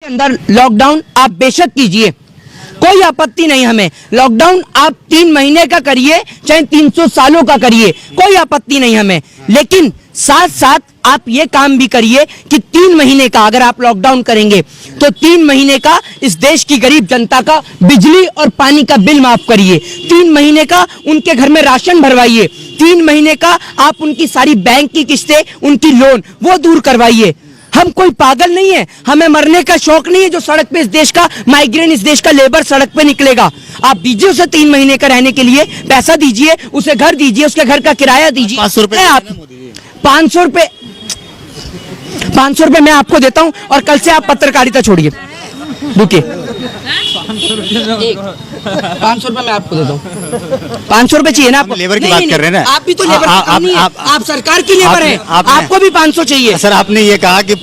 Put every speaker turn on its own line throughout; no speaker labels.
अंदर लॉकडाउन आप बेशक कीजिए, कोई आपत्ति नहीं हमें। लॉकडाउन आप 3 महीने का करिए, चाहे 300 सालों का करिए, कोई आपत्ति नहीं हमें। लेकिन साथ साथ आप ये काम भी करिए कि 3 महीने का अगर आप लॉकडाउन करेंगे तो 3 महीने का इस देश की गरीब जनता का बिजली और पानी का बिल माफ करिए। 3 महीने का उनके घर में राशन भरवाइए। 3 महीने का आप उनकी सारी बैंक की किस्तें, उनकी लोन वो दूर करवाइए। हम कोई पागल नहीं है, हमें मरने का शौक नहीं है जो सड़क पे इस देश का माइग्रेंट, इस देश का लेबर सड़क पे निकलेगा। आप दीजिए उसे 3 महीने का रहने के लिए पैसा दीजिए, उसे घर दीजिए, उसके घर का किराया दीजिए।
500 रुपए
आप 500 रुपए मैं आपको देता हूं और कल से आप पत्रकारिता छोड़िए। रुकिए, 500 रुपए मैं आपको देता हूँ। 500 रुपए चाहिए ना आपको?
लेबर की बात कर रहे हैं ना
आप भी तो लेबर नहीं है, आप सरकार की लेबर है, आपको भी 500 चाहिए।
सर आपने ये कहा कि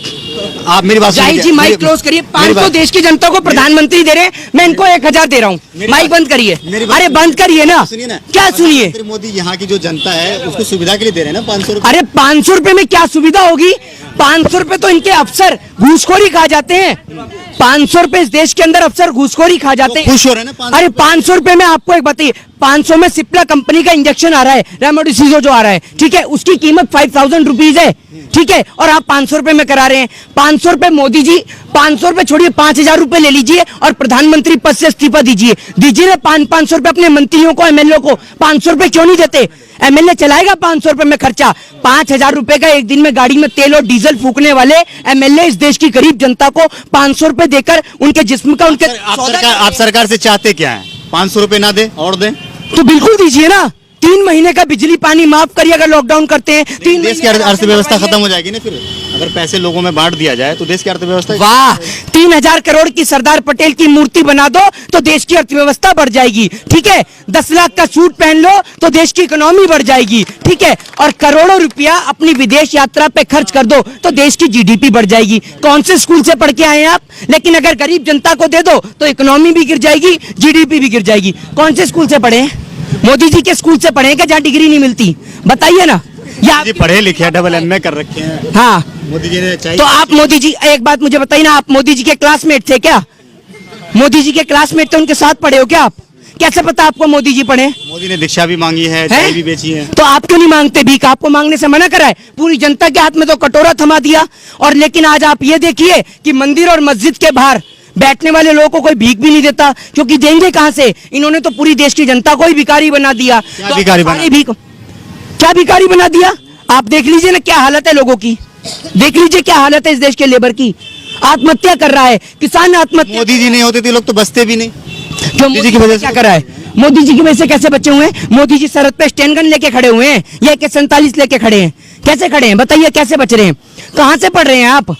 आप मेरी बात सुनिए
जी, माइक क्लोज करिए। 500 देश की जनता को प्रधानमंत्री दे रहे हैं, मैं इनको 1000 दे रहा हूँ। माइक बंद करिए। अरे बंद करिए ना,
सुनिए ना,
क्या सुनिए?
मोदी यहाँ की जो जनता है उसको सुविधा के लिए दे रहे हैं ना 500 रुपए।
अरे 500 रुपए में क्या सुविधा होगी? 500 रुपए तो इनके अफसर घूसखोरी खा जाते हैं। 500 रुपए इस देश के अंदर अफसर घूसखोरी खा जाते हैं।
खुश हो रहे हैं ना?
अरे 500 रुपए में आपको एक बताइए, 500 में सिप्ला कंपनी का इंजेक्शन आ रहा है, रेमडेसिविर जो आ रहा है, ठीक है, उसकी कीमत 5000 रुपीज है, ठीक है, और आप 500 रुपए में करा रहे हैं। 500 रुपए मोदी जी, 500 रुपए छोड़िए, 5000 रुपए ले लीजिए और प्रधानमंत्री पद से इस्तीफा दीजिए। दीजिए ना 500 रुपए अपने मंत्रियों को, एमएलए को। 500 रुपए क्यों नहीं देते? एमएलए चलाएगा 500 रुपए में खर्चा। 5000 रुपए का एक दिन में गाड़ी में तेल और डीजल फूकने वाले एमएलए इस देश की गरीब जनता को 500 रुपए देकर उनके जिस्म का, उनके
आप सरकार से चाहते क्या है? 500 रुपए ना दे और दे
तो बिल्कुल दीजिए ना। 3 महीने का बिजली पानी माफ करिए अगर लॉकडाउन करते हैं। 3
देश की अर्थव्यवस्था खत्म हो जाएगी ना फिर, अगर पैसे लोगों में बांट दिया जाए तो देश की अर्थव्यवस्था।
वाह, 3000 करोड़ की सरदार पटेल की मूर्ति बना दो तो देश की अर्थव्यवस्था बढ़ जाएगी, ठीक है। 10 लाख का सूट पहन लो तो देश की इकोनॉमी बढ़ जाएगी, ठीक है। और करोड़ों रुपया अपनी विदेश यात्रा पे खर्च कर दो तो देश की जीडीपी बढ़ जाएगी। कौन से स्कूल से पढ़ के आए हैं आप? लेकिन अगर गरीब जनता को दे दो तो इकोनॉमी भी गिर जाएगी, जीडीपी भी गिर जाएगी। कौन से स्कूल से पढ़े हैं? मोदी जी के स्कूल से पढ़े क्या जहाँ डिग्री नहीं मिलती? बताइए ना। या
जी पढ़े लिखे, डबल एमए कर रखे हैं।
हाँ,
मोदी जी ने चाहिए
तो आप मोदी जी, एक बात मुझे बताइए ना, आप मोदी जी के क्लासमेट थे क्या? मोदी जी के क्लासमेट थे, उनके साथ पढ़े हो क्या आप? कैसे पता आपको मोदी जी पढ़े?
मोदी ने दीक्षा भी मांगी है, चाय भी बेची है।
तो आप क्यों नहीं मांगते भीख? आपको मांगने से मना करा है? पूरी जनता के हाथ में तो कटोरा थमा दिया। और लेकिन आज आप ये देखिए कि मंदिर और मस्जिद के बाहर बैठने वाले लोगों को कोई भीख भी नहीं देता, क्योंकि देंगे कहां से? इन्होंने तो पूरी देश की जनता को ही भिखारी बना दिया।
क्या भिखारी बना?
क्या भिखारी बना दिया? आप देख लीजिए ना क्या हालत है लोगों की, देख लीजिए क्या हालत है इस देश के लेबर की। आत्महत्या कर रहा है किसान, आत्महत्या।
मोदी जी नहीं होते थे लोग तो बचते भी नहीं।
क्यों? मोदी जी की वजह से क्या कर रहा है? मोदी जी की वजह से कैसे बचे हुए हैं? मोदी जी सड़क पे स्टैंड गन लेके खड़े हुए हैं या AK-47 लेके खड़े हैं? कैसे खड़े हैं बताइए? कैसे बच रहे हैं? कहां से पढ़ रहे हैं आप?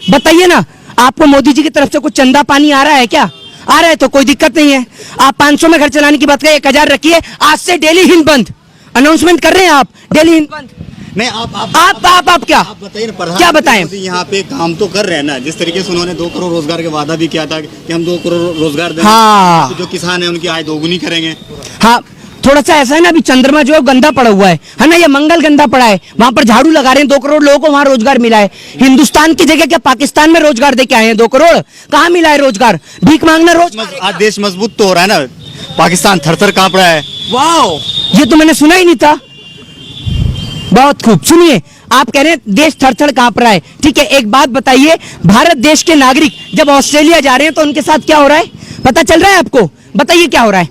बताइए ना। आपको मोदी जी की तरफ से कुछ चंदा पानी आ रहा है क्या? आ रहा है तो कोई दिक्कत नहीं है। आप 500 में घर चलाने की बात करें, 1000 रखिए। आज से डेली हिंद बंद अनाउंसमेंट कर रहे हैं आप, डेली हिंद बंद।
नहीं
आप क्या
बताइए ना,
क्या बताएं?
यहाँ पे काम तो कर रहे हैं ना, जिस तरीके से उन्होंने 2 करोड़ रोजगार का वादा भी किया था कि हम 2 करोड़ रोजगार देंगे।
हाँ,
तो जो किसान है उनकी आय दोगुनी करेंगे।
हाँ, थोड़ा सा ऐसा है ना, अभी चंद्रमा जो है गंदा पड़ा हुआ है ना, ये मंगल गंदा पड़ा है, वहां पर झाड़ू लगा रहे हैं। 2 करोड़ लोगों को वहां रोजगार मिला है। हिंदुस्तान की जगह क्या पाकिस्तान में रोजगार दे के आए हैं? 2 करोड़ कहाँ मिला है रोजगार? भीख मांगना रोज।
आज देश मजबूत तो हो रहा है ना, पाकिस्तान थर-थर कांप रहा है।
वाह, ये तो मैंने सुना ही नहीं था। बहुत खूब, सुनिए, आप कह रहे हैं देश थर-थर कांप रहा है, ठीक है। एक बात बताइए, भारत देश के नागरिक जब ऑस्ट्रेलिया जा रहे हैं तो उनके साथ क्या हो रहा है? पता चल रहा है आपको? बताइए क्या हो रहा है?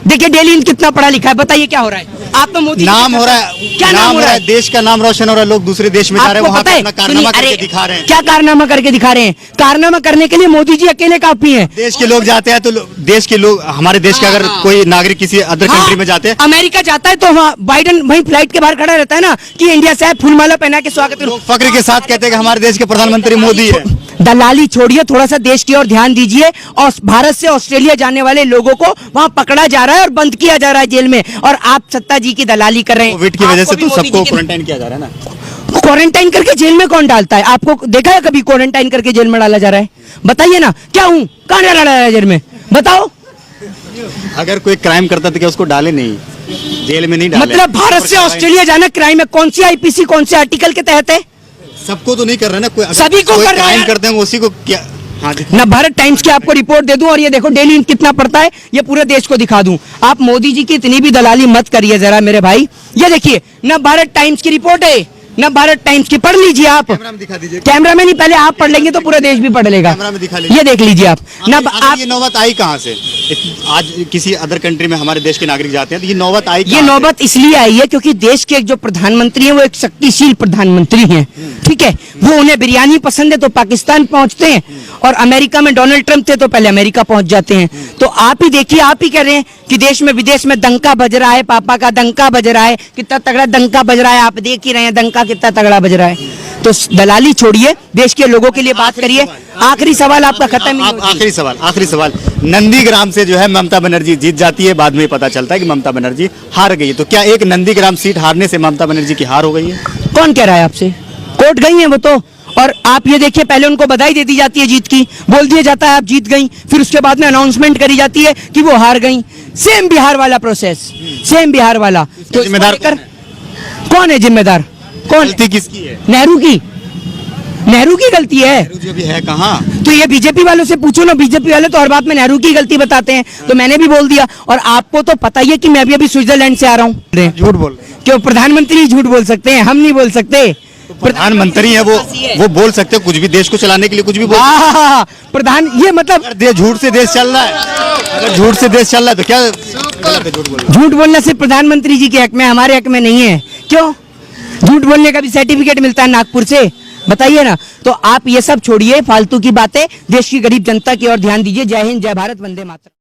देखिए डेली कितना पढ़ा लिखा है, बताइए क्या हो रहा है? आप तो मोदी
नाम हो रहा है, क्या नाम हो रहा है? देश का नाम रोशन हो रहा है, लोग दूसरे देश में जा रहे हैं, वहां पे अपना कारनामा करके दिखा रहे हैं।
क्या कारनामा करके दिखा रहे हैं? कारनामा करने के लिए मोदी जी अकेले काफी हैं।
देश के लोग जाते हैं तो देश के लोग, हमारे देश के अगर कोई नागरिक किसी अदर कंट्री में जाते हैं,
अमेरिका जाता है तो वहाँ बाइडन वहीं फ्लाइट के बाहर खड़ा रहता है ना कि इंडिया से फूलमाला पहना के स्वागत।
लोग फक्र के साथ कहते हैं कि हमारे देश के प्रधानमंत्री मोदी है।
दलाली छोड़िए, थोड़ा सा देश की ओर ध्यान दीजिए। और भारत से ऑस्ट्रेलिया जाने वाले लोगों को वहां पकड़ा जा रहा है और बंद किया जा रहा है जेल में, और आप सत्ता जी की दलाली कर रहे हैं।
कोविड की वजह से तो सबको क्वारंटाइन किया जा रहा है ना।
क्वारंटाइन करके जेल में कौन डालता है? आपको देखा है कभी क्वारंटाइन करके जेल में डाला जा रहा है? बताइए ना, क्या हूँ, कहाँ डाला जा रहा है जेल में? बताओ।
अगर कोई क्राइम करता तो क्या उसको डाले नहीं, जेल में नहीं डाले?
मतलब भारत से ऑस्ट्रेलिया जाना क्राइम है? कौन सी IPC कौन से आर्टिकल के तहत है?
सबको तो नहीं कर रहा ना, कोई
सभी को कर रहा है।
क्राइम करते हैं उसी को क्या हाँ जी।
नवभारत टाइम्स की आपको रिपोर्ट दे दूं और ये देखो डेली कितना पड़ता है, ये पूरे देश को दिखा दूं। आप मोदी जी की इतनी भी दलाली मत करिए जरा मेरे भाई। ये देखिए नवभारत टाइम्स की रिपोर्ट है, नवभारत टाइम्स की, पढ़ लीजिए आप।
कैमरा में दिखा दीजिए।
कैमरा में नहीं, पहले आप पढ़ लेंगे तो पूरा देश भी पढ़ लेगा।
कैमरा में दिखा लीजिए।
ये देख लीजिए आप।
आप ये नौबत आई कहाँ से? आज किसी अदर कंट्री में हमारे देश के नागरिक जाते हैं तो ये नौबत आई
ये
कहाँ से?
नौबत इसलिए आई है क्योंकि देश के जो प्रधानमंत्री हैं वो एक शक्तिशील प्रधानमंत्री हैं, ठीक है। वो उन्हें बिरयानी पसंद है तो पाकिस्तान पहुंचते हैं, और अमेरिका में डोनाल्ड ट्रंप थे तो पहले अमेरिका पहुंच जाते हैं। तो आप ही देखिए, आप ही कह रहे हैं कि देश में विदेश में डंका बज रहा है, पापा का डंका बज रहा है, कितना तगड़ा डंका बज रहा है, आप देख ही रहे हैं डंका कितना तगड़ा बज रहा है। तो दलाली छोड़िए, देश के लोगों के लिए बात करिए। आखिरी सवाल आपका खत्म ही नहीं।
आखिरी सवाल नंदीग्राम से जो है ममता बनर्जी जीत जाती है, बाद में पता चलता है कि ममता बनर्जी हार गई है। तो क्या एक नंदीग्राम सीट हारने से ममता बनर्जी की हार हो गई है?
कौन कह रहा है आपसे? कोर्ट गई हैं वो तो। और आप ये देखिए, पहले उनको बधाई दे दी जाती है जीत की, बोल दिया जाता है आप जीत गई, फिर उसके बाद में अनाउंसमेंट करी जाती है कि वो हार गई। सेम बिहार वाला प्रोसेस, सेम बिहार वाला। तो
जिम्मेदार
कौन है जिम्मेदार? कौन?
गलती किसकी है?
नेहरू की, नेहरू की गलती है।
नेहरू जी अभी है कहाँ?
तो ये बीजेपी वालों से पूछो ना, बीजेपी वाले तो हर बात में नेहरू की गलती बताते हैं। तो मैंने भी बोल दिया, और आपको तो पता ही है कि मैं भी अभी स्विट्जरलैंड से आ रहा हूँ।
झूठ बोल रहे हैं।
क्यों? प्रधानमंत्री झूठ बोल सकते हैं, हम नहीं बोल सकते।
प्रधानमंत्री है वो बोल सकते हो कुछ भी, देश को चलाने के लिए कुछ भी बोल।
प्रधान, ये मतलब
अगर झूठ से देश चल रहा है, अगर झूठ से देश चल रहा है तो क्या गलत है झूठ बोलना?
झूठ बोलना सिर्फ प्रधानमंत्री जी के हक में, हमारे हक में नहीं है। क्यों? झूठ बोलने का भी सर्टिफिकेट मिलता है नागपुर से, बताइए ना। तो आप ये सब छोड़िए फालतू की बातें, देश की गरीब जनता की ओर ध्यान दीजिए। जय हिंद, जय भारत, वंदे मातरम।